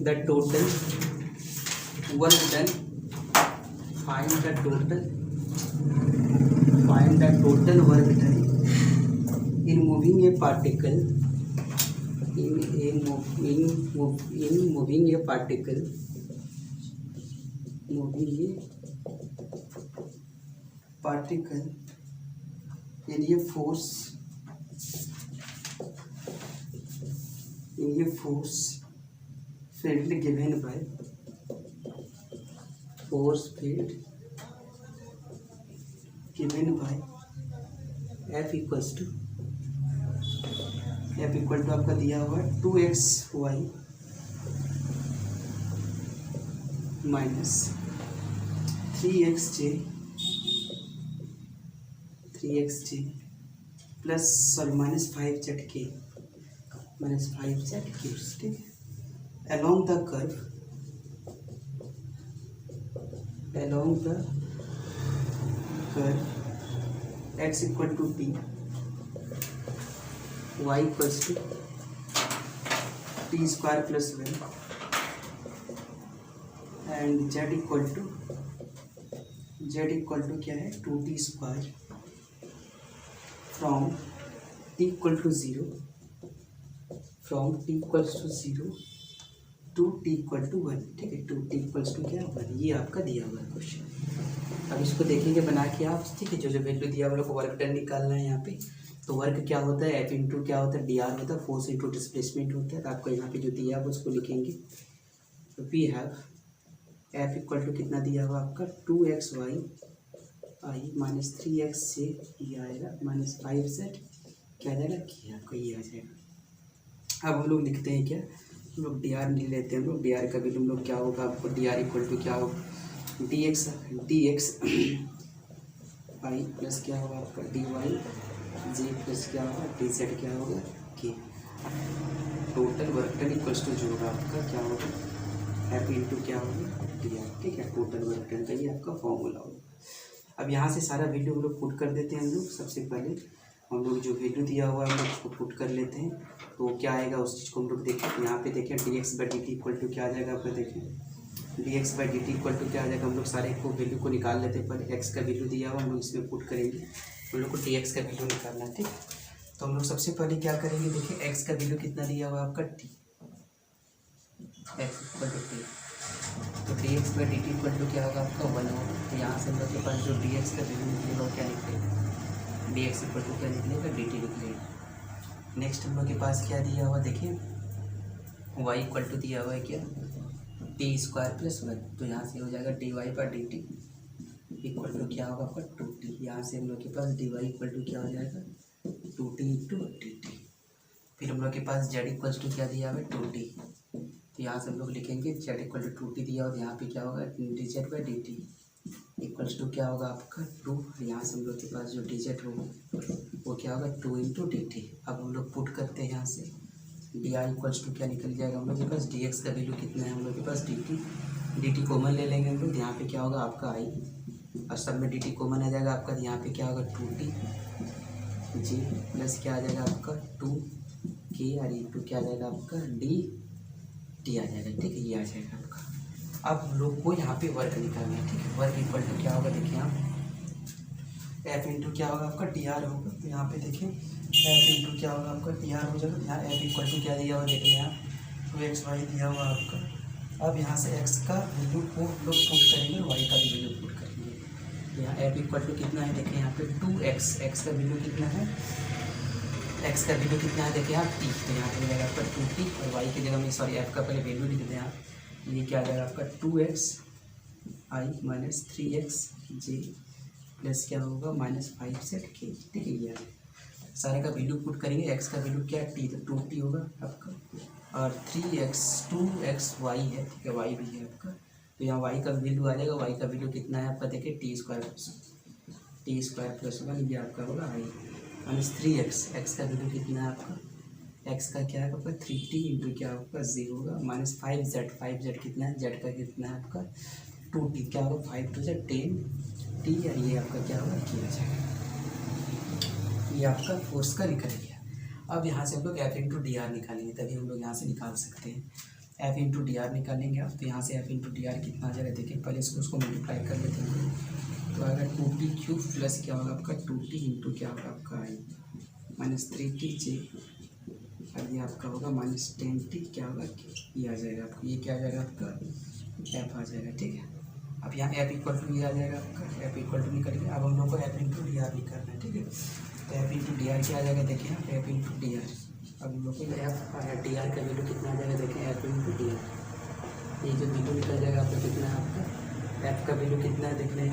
the total work done. Find the total work done in moving a particle. In moving a particle in a force field given by F equals to आपका दिया हुआ है 2xy minus 3xj plus sorry minus 5zk ठीक है along the curve x equal to t, y equals to t square plus 1 and z equal to क्या है 2t square from t equal to 0 to t equal to 1 ठीक है 2t equals to क्या 1 ये आपका दिया हुआ है क्वेश्चन। अब इसको देखेंगे बना के आप ठीक है जो वैल्यू दिया हुआ है वर्क डन निकालना है यहाँ पे। तो वर्क क्या होता है F इंटू क्या होता है dr होता है फोर्स इंटू डिस्प्लेसमेंट होता है। तो आपको यहाँ पे जो दिया है उसको लिखेंगे। तो we have F equal to कितना दिया हुआ आपका 2xy आई माइनस 3xj ये आएगा माइनस 5z क्या आ जाएगा कि आपका ये आ जाएगा। अब हम लोग लिखते हैं क्या हम लोग dr नहीं लेते हैं हम लोग dr का भी हम लोग क्या होगा आपको dr इक्वल टू क्या होगा dx आई प्लस क्या होगा आपका dy जे प्लस क्या होगा dz क्या होगा के total work done equals to जो होगा आपका क्या होगा F इंटू क्या होगा dr ठीक है टोटल वर्क डन का ये आपका फॉर्मूला होगा। अब यहाँ से सारा वैल्यू हम लोग पुट कर देते हैं। हम लोग सबसे पहले हम लोग जो वैल्यू दिया हुआ है हम लोग उसको पुट कर लेते हैं। तो क्या आएगा उस चीज़ को हम लोग देखें। यहाँ पे देखें dx/dt इक्वल टू क्या आ जाएगा आपका देखें dx/dt इक्वल टू क्या आ जाएगा। हम लोग सारे को वैल्यू को निकाल लेते हैं। पहले x का वैल्यू दिया हुआ हम लोग इसमें पुट करेंगे। हम लोग को dx का वैल्यू निकालना है ठीक। तो हम लोग सबसे पहले क्या करेंगे देखिए x का वैल्यू कितना दिया हुआ आपका t x equal to t तो dx/dt इक्वल टू क्या होगा आपका 1 होगा। तो यहाँ से हम लोग के पास जो dx का वैल्यू निकलेगा क्या निकलेगा dx इक्वल टू क्या निकलेगा dt निकलेगा। नेक्स्ट हम लोग के पास क्या दिया हुआ देखिए y इक्वल टू दिया हुआ है क्या t स्क्वायर प्लस 1 तो यहाँ से हो जाएगा dy/dt इक्वल टू क्या होगा आपका 2t। यहाँ से हम लोग के पास dy इक्वल टू क्या हो जाएगा 2t इंटू dt। फिर हम लोग के पास z इक्वल टू क्या दिया हुआ है 2t तो यहाँ से हम लोग लिखेंगे z इक्वल टू 2t दिया और यहाँ पे क्या होगा dz/dt इक्वल्स टू क्या होगा आपका 2। यहाँ से हम लोग के पास जो dz होगा वो क्या होगा 2 इंटू dt। अब हम लोग पुट करते हैं यहाँ से डी इक्वल्स टू क्या निकल जाएगा हम लोग के पास dx का वैल्यू कितना है हम लोग के पास dt कॉमन ले लेंगे हम लोग। यहाँ पे क्या होगा आपका i और सब में dt कॉमन आ जाएगा आपका। यहाँ पे क्या होगा 2t जी प्लस क्या आ जाएगा आपका 2k और इंटू क्या आ जाएगा आपका dt आ जाएगा ठीक है ये आ जाएगा आपका। अब हम लोग को यहाँ पे वर्क निकालना है ठीक है। वर्क इक्वल टू क्या होगा देखिए आप F इंटू क्या होगा आपका dr होगा। तो यहाँ पे देखिए F इंटू क्या होगा आपका dr हो जाएगा। यहाँ F इक्वल टू क्या दिया हुआ देखिए यहाँ 2xy दिया हुआ आपका। अब यहाँ से x का वैल्यू को लोग पुट करेंगे y का भी वैल्यू पुट करेंगे। यहाँ F इक्वल टू कितना है देखिए यहाँ पे 2x x का वैल्यू कितना है x का वैल्यू कितना है देखिए आप t तो यहाँ पे हो जाएगा आपका 2t और y की जगह में सॉरी f का पहले वैल्यू लिख दें आप ये क्या आ जाएगा आपका 2x i minus 3xj plus क्या होगा माइनस 5z k ठीक है ये सारे का वैल्यू पुट करेंगे। x का वैल्यू क्या है t तो 2t होगा आपका और 2xy है ठीक है y भी है आपका। तो यहाँ y का वैल्यू आ जाएगा। y का वैल्यू कितना है आपका देखिए t स्क्वायर प्लस 1 ये आपका होगा i माइनस 3x x का वैल्यू कितना है आपका x का क्या है आपका 3t इंटू क्या आपका 0 होगा माइनस 5z कितना है z का कितना है आपका 2t क्या होगा 5 2 10t और ये आपका क्या होगा किया जाएगा। ये आपका फोर्स का निकल गया। अब यहाँ से हम लोग F इंटू dr निकालेंगे तभी हम लोग यहाँ से निकाल सकते हैं। एफ इंटू डी आर निकालेंगे आप, तो यहाँ से एफ इंटू डी आर कितना आ जाएगा देखिए, पहले उसको मल्टीप्लाई कर लेते हैं। तो अगर 2t³ प्लस क्या होगा आपका 2t इंटू क्या होगा आपका आई -3tj, और ये आपका होगा -10t क्या होगा ये आ जाएगा आपको, ये क्या आ जाएगा आपका एफ आ जाएगा। ठीक है, अब यहाँ एफ इक्वल टू ये आ जाएगा आपका, एफ इक्वल टू निकल गया। अब हम लोग को एफ इंटू डी आर निकालना है। ठीक है, तो एफ इंटू डी आर क्या आ जाएगा देखिए यहाँ पे, एफ इंटू डी आर। अब हम लोग को एफ और डी आर का वैल्यू कितना आ जाएगा देखिए, एफ इंटू डी आर। ये जो वैल्यू निकल जाएगा आपका कितना है, आपका एफ का वैल्यू कितना है देख लें,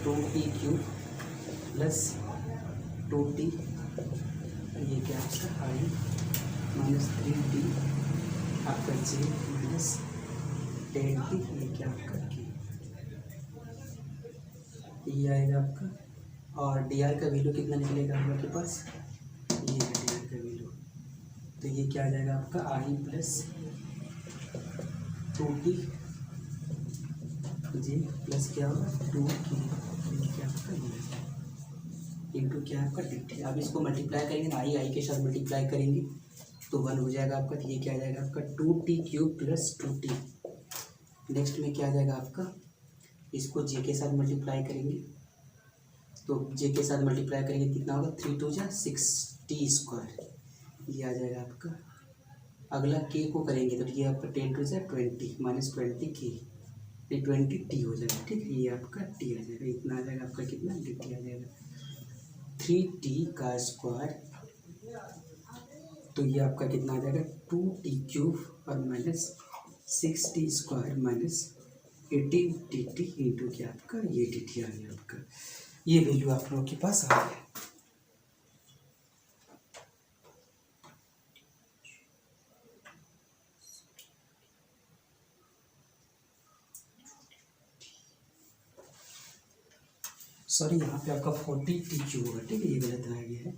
2t³ प्लस 2t, ये क्या आपका आई -3t आपका जे -10t, ये क्या आपका के, ये आएगा आपका। और डी आर का वैल्यू कितना निकलेगा हम लोग के पास, ये है डी आर का वैल्यू, तो ये क्या आ जाएगा आपका आई प्लस 2t जी प्लस क्या होगा 2k, ये क्या आपका ये इंटू क्या आपका डी टी। अब इसको मल्टीप्लाई करेंगे ना, आई के साथ मल्टीप्लाई करेंगे तो 1 हो जाएगा आपका, तो ये क्या आ जाएगा आपका 2t³ प्लस 2t। नेक्स्ट में क्या आ जाएगा आपका, इसको जे के साथ मल्टीप्लाई करेंगे, तो जे के साथ मल्टीप्लाई करेंगे कितना होगा 3 2 6t², ये आ जाएगा आपका। अगला के को करेंगे तो ये आपका 10 2 20 -20k, ये 20t हो जाएगा। ठीक है, ये आपका t आ जाएगा, इतना आ जाएगा आपका कितना dt आ जाएगा 3t², तो ये आपका कितना आ जाएगा 2t³ और -6t² -18dt इंटू क्या आपका ये dt आ गया आपका। ये वैल्यू आप लोगों के पास आ गया। सॉरी, यहाँ पे आपका 40t³ होगा। ठीक है, ये गलत आ गया है,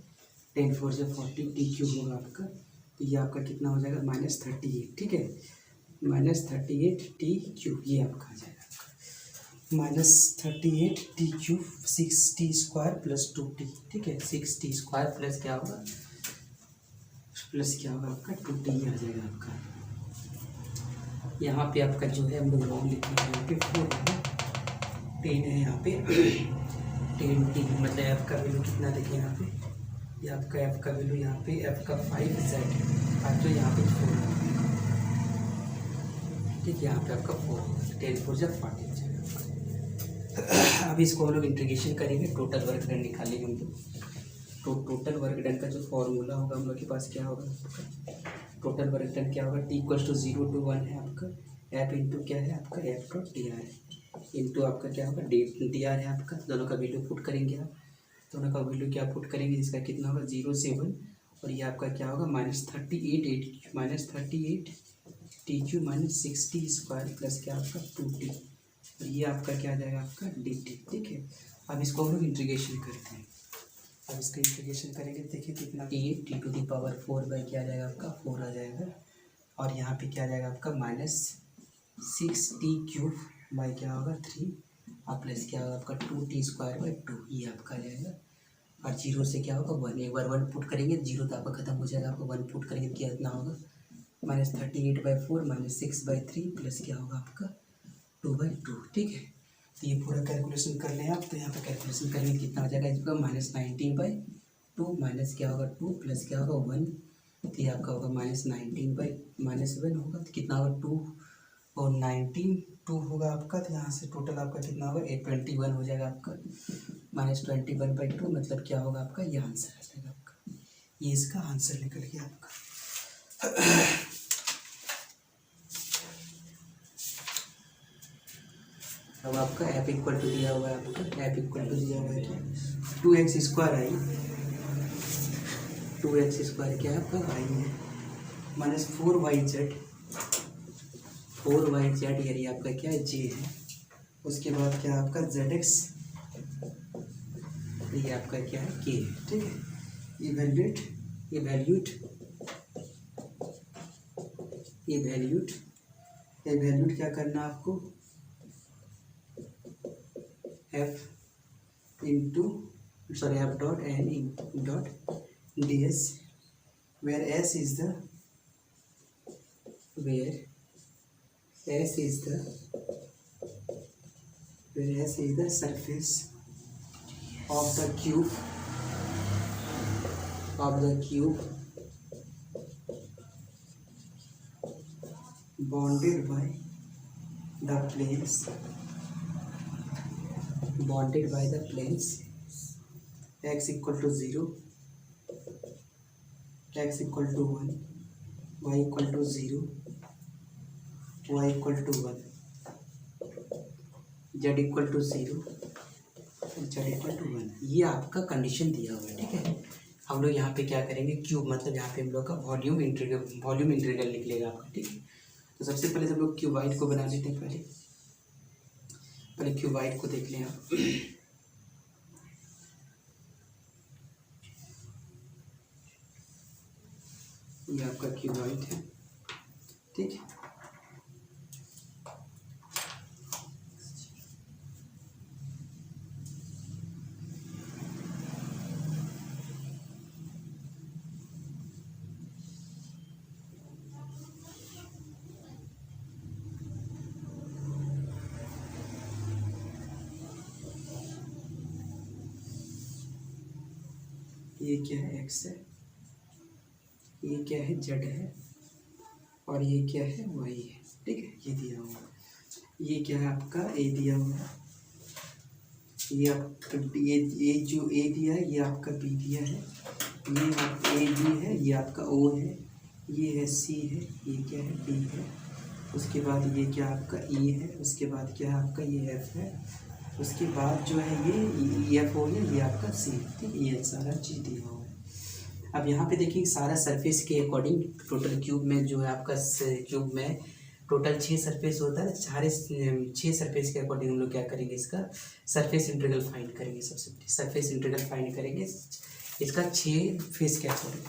10 4 जब 40t³ होगा आपका, तो ये आपका कितना हो जाएगा -38। ठीक है, -38t³, ये आपका आ जाएगा -38t³ 6t² प्लस 2t। ठीक है, 6t² प्लस क्या होगा आपका 2t आ जाएगा आपका। यहाँ पे आपका जो है हम लोग लॉन्ग लिखेंगे, यहाँ पे 4 है 10 है, यहाँ पे 10t, मतलब एफ का वैल्यू कितना देखें यहाँ पे, ये आपका एफ का वैल्यू यहाँ पे एफ का 5z है, तो यहाँ पे 4 है। ठीक है, यहाँ पे आपका 4 10 4 40। अब इसको हम लोग इंटीग्रेशन करेंगे, टोटल वर्क डन निकालेंगे हम लोग। तो टोटल वर्क डन का जो फॉर्मूला होगा हम लोग के पास क्या होगा, टोटल वर्क डन क्या होगा, t = 0 to 1 है आपका, एफ इंटू क्या है आपका F dot D R into आपका क्या होगा डी आर है आपका। दोनों का वैल्यू पुट करेंगे आप, दोनों का वैल्यू क्या पुट करेंगे, जिसका कितना होगा 0 से 1, और ये आपका क्या होगा -38t³ -60² प्लस क्या आपका 2t, और ये आपका क्या आ जाएगा आपका dt। ठीक है, अब इसको हम लोग इंटीग्रेशन करते हैं। अब इसका इंटीग्रेशन करेंगे, देखिए कितना t⁴ बाई क्या आ जाएगा आपका 4 आ जाएगा, और यहाँ पे क्या आ जाएगा आपका -6t³ बाई क्या होगा 3, और प्लस क्या होगा आपका 2t²/2, ये आपका आ जाएगा। और 0 से क्या होगा 1, एक बार 1 पुट करेंगे 0 तो आपका खत्म हो जाएगा, आपको 1 पुट करेंगे तो कितना होगा -38/4 -6/3 प्लस क्या होगा आपका 2/2। ठीक है, तो ये पूरा कैलकुलेशन कर लें आप, तो यहाँ पे कैलकुलेशन करेंगे कितना आ जाएगा इसका -19/2 माइनस क्या होगा 2 प्लस क्या होगा 1, तो ये आपका होगा -19/-1 होगा, तो कितना होगा 2 और 19 2 होगा आपका, तो यहाँ से टोटल आपका कितना होगा 21 हो जाएगा आपका, -21/2 मतलब क्या होगा आपका, ये आंसर आ जाएगा आपका, ये इसका आंसर निकल गया आपका। अब आपका एफ इक्वल टू दिया हुआ है, आपका एफ इक्वल टू दिया हुआ है क्या 2x² आई, 2x² क्या है आपका आई है -4yz यानी आपका क्या है j है, उसके बाद क्या आपका zx, ये आपका क्या है k है। ठीक है, इवैल्यूएट क्या करना आपको F dot N dot ds, where s is the where S is the surface of the cube bounded by the planes x equal to 0, x equal to 1, y equal to 0, y equal to 1, z equal to 0, z equal to 1। ये आपका condition दिया हुआ है, ठीक है। हम लोग यहाँ पे क्या करेंगे, क्यूब मतलब यहाँ पे हम लोग का वॉल्यूम इंटीग्रल निकलेगा आपका, ठीक है। तो सबसे पहले हम लोग क्यूबाइड को बना लेते हैं। पहले क्यूबाइड को देख लें आप। ये आपका क्यूबाइड है, ठीक है। ये क्या है, x है, ये क्या है, z है, और ये क्या है, y है, ठीक है। ये दिया हुआ, ये क्या है आपका a दिया हुआ, ये आपका ये जो a दिया है, ये आपका b दिया है, ये आपका a b है, ये आपका o है, ये है c है, ये क्या है, d है। उसके बाद ये क्या आपका e है, उसके बाद क्या है आपका ये f है, उसके बाद जो है ये एफ हो गया, ये आपका सी, ठीक है। ये सारा चीज़ दिया हुआ है। अब यहाँ पे देखिए सारा सरफेस के अकॉर्डिंग टोटल क्यूब में जो है आपका क्यूब में टोटल 6 सरफेस होता है। सारे 6 सरफेस के अकॉर्डिंग हम लोग क्या करेंगे, इसका सरफेस इंटीग्रल फाइंड करेंगे। सबसे पहले सरफेस इंटीग्रल फाइंड करेंगे इसका 6 फेस के अकॉर्डिंग।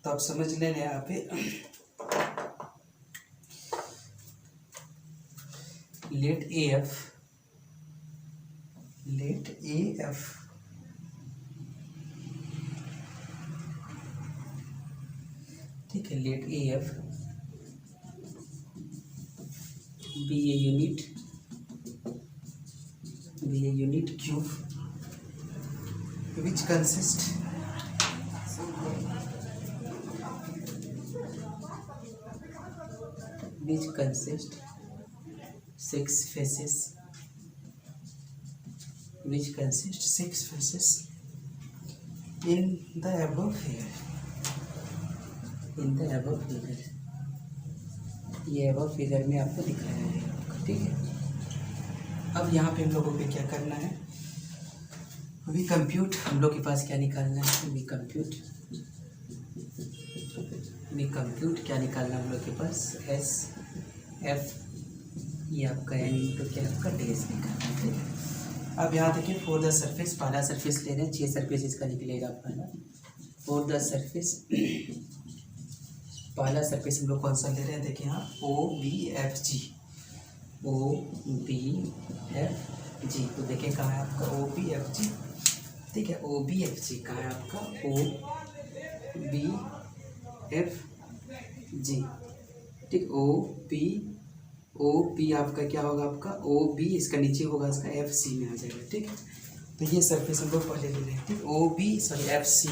तो आप समझ लें यहाँ पे लेट ए एफ ठीक है, let A F be a unit cube which consist six faces in the above figure। ये above फिगर में आपको दिखाया है आपका, ठीक है। अब यहाँ पे हम लोगों को क्या करना है, वी कंप्यूट, हम लोग के पास क्या निकालना है, वी कंप्यूट क्या निकालना है हम लोग के पास, एस एफ, ये आपका एन इंटू क्या आपका डेज निकालना है, ठीक है। अब यहाँ देखिए फॉर द सरफेस, पहला सरफेस ले रहे हैं, 6 सरफेस इसका निकलेगा पहला। फॉर द सरफेस, पहला सरफेस हम लोग कौन सा ले रहे हैं, देखिए यहाँ OBFG, तो देखिए कहाँ है आपका OBFG, ठीक है। OBFG कहाँ है आपका OBFG, ठीक। OP आपका क्या होगा, आपका OB, इसका नीचे होगा, इसका FC में आ जाएगा, ठीक है। तो ये सरफेस हम लोग पहले ले रहे हैं, ठीक। FC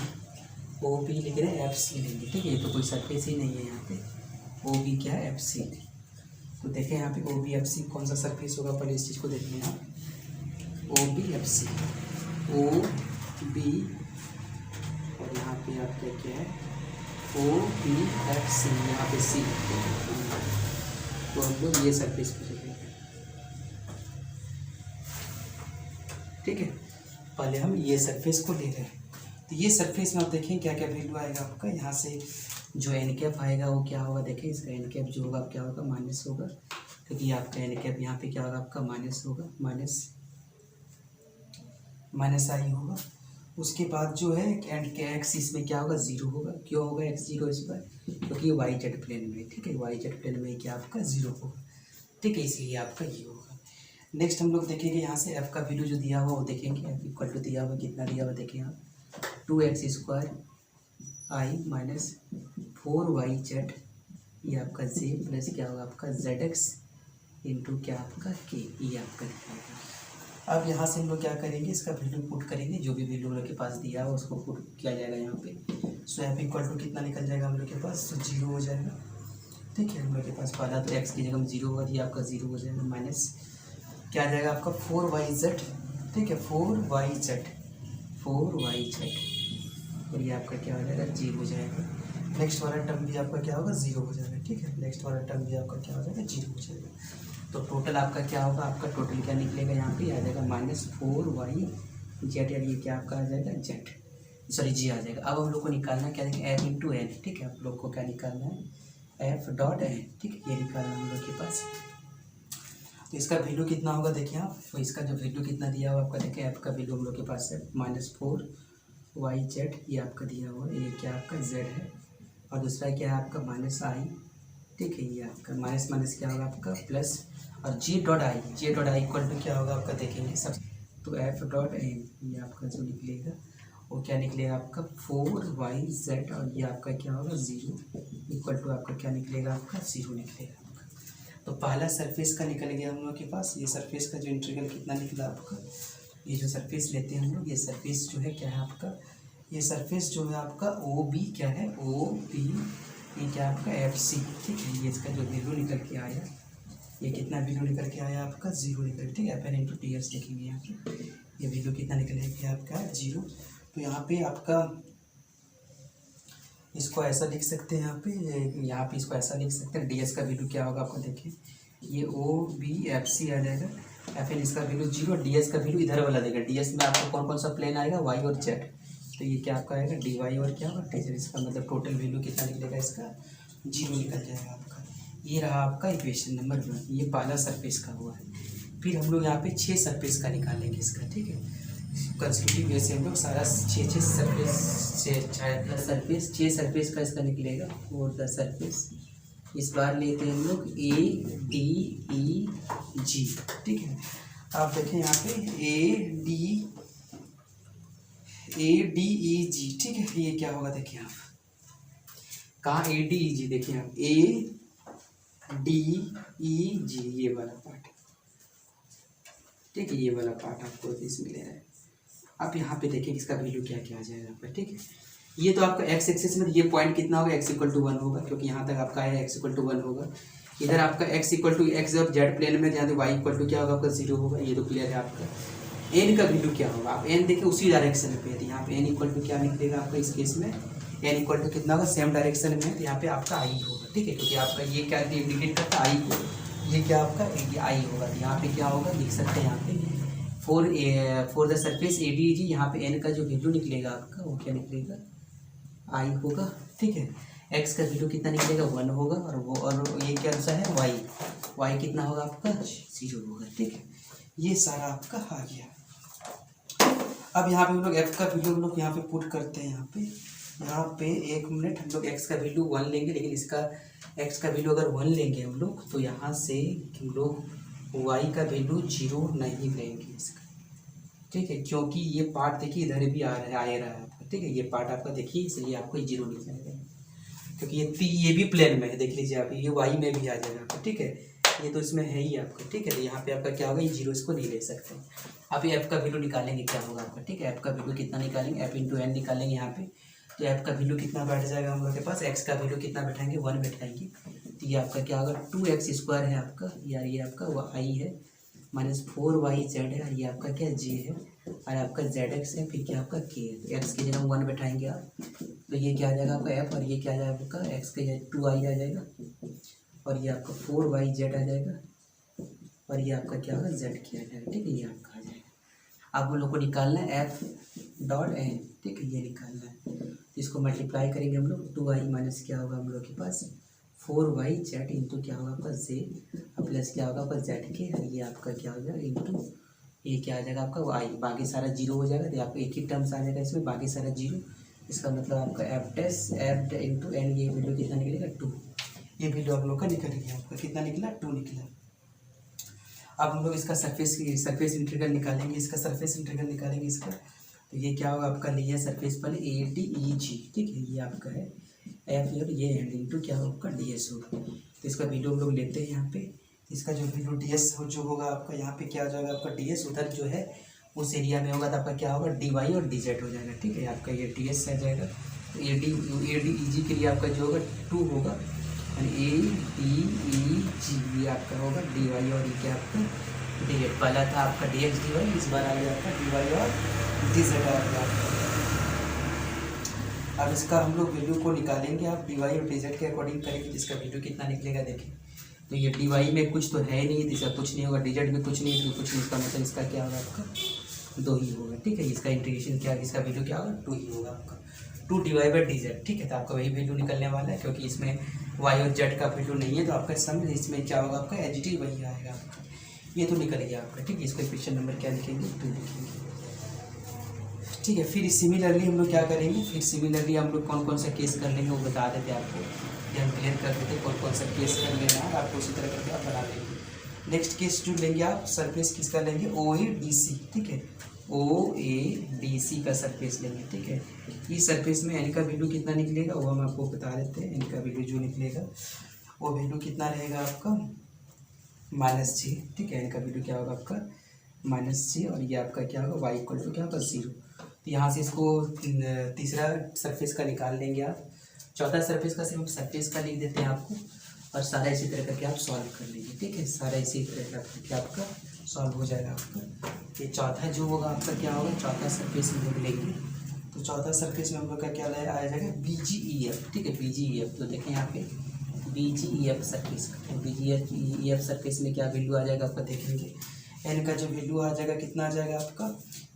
OB लिख रहे हैं, FC लेंगे, ठीक है। ये तो कोई सरफेस ही नहीं है यहाँ पे, OB क्या है, FC। तो देखें यहाँ पे OBFC कौन सा सरफेस होगा, पहले इस चीज़ को देख लें आप। OBFC OB और यहाँ पे आपका क्या है OBFC, यहाँ पे C, तो हम लोग ये सरफेस पे लिखेंगे, ठीक है। पहले हम ये सरफेस को ले रहे हैं, तो ये सरफेस में आप देखें क्या क्या वैल्यू आएगा आपका। यहाँ से जो एन कैप आएगा वो क्या होगा, देखें इसका एन कैप जो होगा क्या होगा, माइनस होगा, क्योंकि आपका एन कैप यहाँ पे क्या होगा आपका माइनस होगा, माइनस आई होगा। उसके बाद जो है एंड के एक्स इसमें क्या होगा, 0 होगा। क्यों होगा x 0 इस पर, क्योंकि वाई जेड प्लेन में, ठीक है, वाई जेड प्लेन में क्या आपका 0 होगा, ठीक है, इसलिए आपका ये होगा। नेक्स्ट हम लोग देखेंगे यहाँ से f का वैल्यू जो दिया हुआ वो देखेंगे, f इक्वल टू दिया हुआ कितना दिया हुआ देखें आप, 2x² i माइनस 4yz ये आपका जे प्लस क्या होगा आपका जेड एक्स इंटू क्या आपका के, ये आपका निकलेगा। अब यहाँ से हम लोग क्या करेंगे, इसका वैल्यू पुट करेंगे, जो भी वैल्यू हम लोग के पास दिया है उसको पुट किया जाएगा यहाँ पे। सो एफ इक्वल टू कितना निकल जाएगा हम लोग के पास, तो 0 हो जाएगा। ठीक है, हम लोग के पास पहला तो एक्स की जगह में 0 होगा, ये आपका 0 हो जाएगा, माइनस क्या आ जाएगा आपका 4yz। ठीक है, 4yz और ये आपका क्या हो जाएगा, 0 हो जाएगा। नेक्स्ट वाला टर्म भी आपका क्या होगा, 0 हो जाएगा। ठीक है, नेक्स्ट वाला टर्म भी आपका क्या हो जाएगा, 0 हो जाएगा। तो टोटल आपका क्या होगा, आपका टोटल क्या निकलेगा यहाँ पे आ जाएगा -4yz, ये क्या आपका आ जाएगा जेड, सॉरी जी आ जाएगा। अब हम लोग को निकालना क्या है, एफ इंटू एन। ठीक है, आप लोग को क्या निकालना है, एफ डॉट एन। ठीक है, ये निकालना है हम लोग के पास। तो इसका वैल्यू कितना होगा देखिए आप, तो इसका जो वैल्यू कितना दिया हुआ आपका देखिए, एफ का वैल्यू हम लोग के पास है -4yz, ये आपका दिया हुआ है, ये क्या आपका जेड है, और दूसरा क्या है आपका -i। ठीक है, ये आपका माइनस माइनस क्या होगा आपका प्लस, और J dot I equal to क्या होगा आपका देखेंगे सब। तो एफ डॉट एन ये आपका जो निकलेगा वो क्या निकलेगा आपका 4yz, और ये आपका क्या होगा 0 इक्वल टू आपका क्या निकलेगा आपका 0 निकलेगा आपका। तो पहला सरफेस का निकल गया हम लोग के पास। ये सरफेस का जो इंटीग्रल कितना निकला आपका, ये जो सरफेस लेते हैं हम लोग, ये सरफेस जो है क्या है आपका, ये सरफेस जो है आपका ओ बी क्या है, ओ बी, ये क्या आपका एफ सी। ठीक है, ये इसका जो वैल्यू निकल के आया, ये कितना वैल्यू निकल के आया आपका 0 निकल। ठीक है, F N into T S देखेंगे यहाँ पे, ये वैल्यू कितना निकलेगा आपका 0। तो यहाँ पे आपका इसको ऐसा लिख सकते हैं, यहाँ पे इसको ऐसा लिख सकते हैं, डी एस का वैल्यू क्या होगा आपको देखिए, ये ओ बी एफ सी आ जाएगा, एफ एन इसका वैल्यू 0, डी एस का वैल्यू इधर वाला देगा। डी एस में आपको कौन कौन सा प्लेन आएगा, वाई और जेड, तो ये क्या आपका आएगा डी वाई और क्या होगा टी जेड। इसका मतलब टोटल वैल्यू कितना निकलेगा, इसका 0 निकल जाएगा आपका। ये रहा आपका इक्वेशन नंबर 1, ये पहला सरफेस का हुआ है। फिर हम लोग यहाँ पे 6 सरफेस का निकालेंगे इसका। ठीक है, कंस्टिट्यूटिव वे से हम लोग सारा 6 सरफेस का इसका निकलेगा। और 10 सरफेस इस बार लेते हैं हम लोग ए डी ई जी। ठीक है, आप देखें यहाँ पे ए डी ई जी। ठीक है, ये क्या होगा देखिए आप, कहाँ ए डी ई जी, देखिए आप ए डी ई जी, ये वाला पार्ट। ठीक है, ये वाला पार्ट आपको इसमें ले रहा है। आप यहाँ पे देखिए इसका वैल्यू क्या क्या आ जाएगा आपका। ठीक है, ये तो आपका एक्स एक्सिस में ये पॉइंट कितना होगा, x इक्वल टू 1 होगा, क्योंकि यहाँ तक आपका है x इक्वल टू 1 होगा। इधर आपका x इक्वल टू एक्स और जेड प्लेन में, यहाँ y इक्वल टू क्या होगा आपका 0 होगा। ये तो क्लियर है आपका। n का वैल्यू क्या होगा, आप n देखिए उसी डायरेक्शन पे है, तो यहाँ पे n इक्वल टू क्या निकलेगा आपका, इस केस में n इक्वल टू कितना होगा, सेम डायरेक्शन में है, तो यहाँ पे आपका i होगा। ठीक है, क्योंकि आपका ये क्या इंडिकेट करता है, i को, ये क्या आपका i होगा। तो यहाँ पे क्या होगा लिख सकते हैं, यहाँ पे for the surface A D G, यहाँ पे n का जो वैल्यू निकलेगा आपका वो क्या निकलेगा, आई होगा। ठीक है, x का वैल्यू कितना निकलेगा 1 होगा, और ये क्या सा है y कितना होगा आपका 0 होगा। ठीक है, ये सारा आपका आ गया। अब यहाँ पे हम लोग f का वैल्यू हम लोग यहाँ पे पुट करते हैं। यहाँ पे 1 मिनट, हम लोग x का वैल्यू 1 लेंगे, लेकिन इसका x का वैल्यू अगर 1 लेंगे हम लोग, तो यहाँ से हम लोग y का वैल्यू 0 नहीं लेंगे इसका। ठीक है, क्योंकि ये पार्ट देखिए इधर भी आ रहा है आपका। ठीक है, ये पार्ट आपका देखिए, इसलिए आपको 0 लिख जाएगा, क्योंकि ये भी प्लेन में है, देख लीजिए आप, ये y में भी आ जाएगा आपका। ठीक है, ये तो इसमें है ही आपका। ठीक है, तो यहाँ पे आपका क्या होगा, ये 0 इसको नहीं ले सकते। आप ये f का वैल्यू निकालेंगे क्या होगा आपका। ठीक है, f का वैल्यू कितना निकालेंगे, f इंटू एन निकालेंगे यहाँ पे। तो f का वैल्यू कितना बैठ जाएगा हम लोग के पास, x का वैल्यू कितना बैठाएंगे 1 बैठाएंगे, तो ये आपका क्या होगा 2x² है आपका, यार ये आपका i है, -4yz है, और ये आपका क्या j है, और आपका zx है, फिर क्या आपका k है। तो x की जगह 1 बैठाएंगे आप, तो ये क्या आ जाएगा आपका f, और ये क्या आ जाएगा आपका x के जगह 2i आ जाएगा, और ये आपका 4yz आ जाएगा, और ये आपका क्या होगा z k आ जाएगा। ठीक है, ये आपका आ जाएगा। अब हम लोग को निकालना है f डॉट एन। ठीक है, ये निकालना है, इसको मल्टीप्लाई करेंगे हम लोग, 2i माइनस क्या होगा हम लोग के पास 4yz इंटू क्या होगा आपका z, प्लस क्या होगा आपका z के, ये आपका क्या हो जाएगा इंटू ये क्या आ जाएगा आपका y, बाकी सारा 0 हो जाएगा, तो आपको एक ही टर्म्स आ जाएगा इसमें, बाकी सारा 0। इसका मतलब आपका f इंटू एन, ये वैल्यू कितना निकलेगा 2, ये वैल्यू आप लोग का निकल गया, आपका कितना निकला 2 निकला। अब हम लोग इसका सरफेस इंटीग्रल निकालेंगे, इसका तो ये क्या होगा आपका लिया सरफेस पर ए डी ई जी। ठीक है, ये आपका है एफ और ये एंड इंटू क्या होगा आपका डी एस होगा। तो इसका वैल्यू हम लोग लेते हैं यहाँ पे। इसका जो वैल्यू डी एस जो होगा आपका यहाँ पे क्या हो जाएगा आपका डी एस, उधर जो है उस एरिया में होगा तो आपका क्या होगा डी वाई और डी जेड हो जाएगा। ठीक है, आपका ये डी एस आ जाएगा। तो ए डी ई जी के लिए आपका जो होगा 2 होगा, ए डी ई जी ये आपका होगा डी वाई और ये क्या आपका डी जेड। पहला था आपका डी एक्स डी वाई, इस बार आ गया आपका डी वाई और डी जेड आ गया आपका। अब इसका हम लोग वैल्यू को निकालेंगे, आप डी वाई और डी जेड के अकॉर्डिंग करेंगे, जिसका वैल्यू कितना निकलेगा देखें। तो ये डी वाई में कुछ तो है ही नहीं, इसका कुछ नहीं होगा, डी जेड में कुछ नहीं तो कुछ नहीं, इसका मतलब इसका क्या होगा आपका 2 ही होगा। ठीक है, इसका इंटीग्रेशन क्या, इसका वैल्यू क्या होगा 2 ही होगा आपका, 2 डिवाइड बाई डी जेड। ठीक है, तो आपका वही वैल्यू निकलने वाला है, क्योंकि इसमें वाई और जेड का वैल्यू नहीं है, तो आपका समझ इसमें क्या होगा आपका एच डी वही आएगा आपका, ये तो निकल गया आपका। ठीक है, इसका इक्वेशन नंबर क्या लिखेंगे 2 लिखेंगे। ठीक है, फिर सिमिलरली हम लोग क्या करेंगे, फिर सिमिलरली हम लोग कौन कौन सा केस कर लेंगे वो बता देते आपको, ये हम क्लियर कर देते कौन कौन सा केस कर लेना है, आपको उसी तरह करके आप बना लेंगे। नेक्स्ट केस जो लेंगे आप, सरफेस किसका लेंगे, ओ ए डी सी। ठीक है, ओ ए डी सी का सरफेस लेंगे। ठीक है, इस सरफेस में एन का वैल्यू कितना निकलेगा वो हम आपको बता देते हैं। एन का वैल्यू जो निकलेगा वो वैल्यू कितना रहेगा आपका -g। ठीक है, एन का वैल्यू क्या होगा आपका -g, और ये आपका क्या होगा y इक्वल टू क्या होगा 0। तो यहाँ से इसको तीसरा सरफेस का निकाल लेंगे आप, चौथा सरफेस का सिर्फ हम सरफेस का लिख देते हैं आपको, और सारा इसी तरह करके आप सॉल्व कर लीजिए। ठीक है, सारा इसी तरह करके आपका सॉल्व हो जाएगा आपका। ये चौथा जो होगा आपका क्या होगा, चौथा सरफेस हम लोग लेंगे, तो चौथा सरफेस में हम लोग का क्या आ जाएगा बी जी ई एफ। ठीक है, बी जी ई एफ, तो देखें यहाँ पे बी जी ई एफ सरफेस का, तो बी जी ई एफ सरफेस में क्या वैल्यू आ जाएगा आपका देखेंगे। एन का जो वैल्यू आ जाएगा कितना आ जाएगा आपका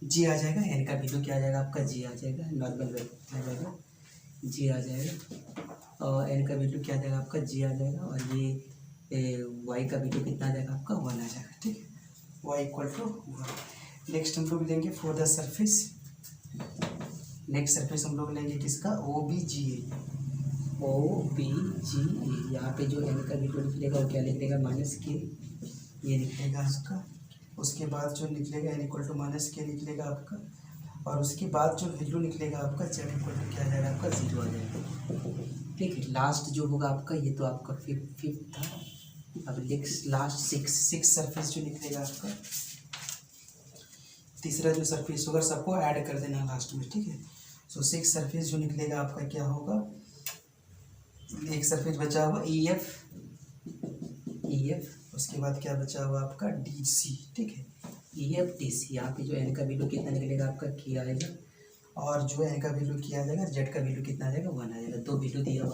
जी आ जाएगा, एन का वैल्यू क्या आ जाएगा आपका जी आ जाएगा, नॉर्मल वैल्यू आ जाएगा जी आ जाएगा, और एन का वैल्यू क्या आ जाएगा आपका जी आ जाएगा, और ये वाई का वैल्यू कितना आ जाएगा आपका 1 आ जाएगा। ठीक है, वाई इक्वल टू 1। नेक्स्ट हम लोग लेंगे for the surface, next surface हम लोग लेंगे किसका ओ बी जी ए, ओ बी जी ए। यहाँ पे जो एन का वैल्यू निकलेगा वो क्या निकलेगा -k, ये निकलेगा इसका। उसके बाद जो निकलेगा एन इक्वल टू -k निकलेगा आपका, और उसके बाद जो वैल्यू निकलेगा आपका जेड इक्वल टू क्या आ जाएगा आपका 0 आ जाएगा। ठीक है, लास्ट जो होगा आपका ये तो आपका फिफ्थ था। अब नेक्स्ट लास्ट सिक्स सरफेस जो निकलेगा आपका, तीसरा जो सरफेस होगा सबको ऐड कर देना लास्ट में। ठीक है, सो 6 सरफेस जो निकलेगा आपका क्या होगा, एक सरफेस बचा हुआ ई एफ, उसके बाद क्या बचा हुआ आपका डी सी। ठीक है, ई एफ डी सी, यहाँ पे जो एन का वैल्यू कितना निकलेगा आपका k आएगा, और जो एन का वैल्यू क्या आ जाएगा, जेड का वैल्यू कितना आ जाएगा 1 आ जाएगा। 2 वैल्यू दिया हुआ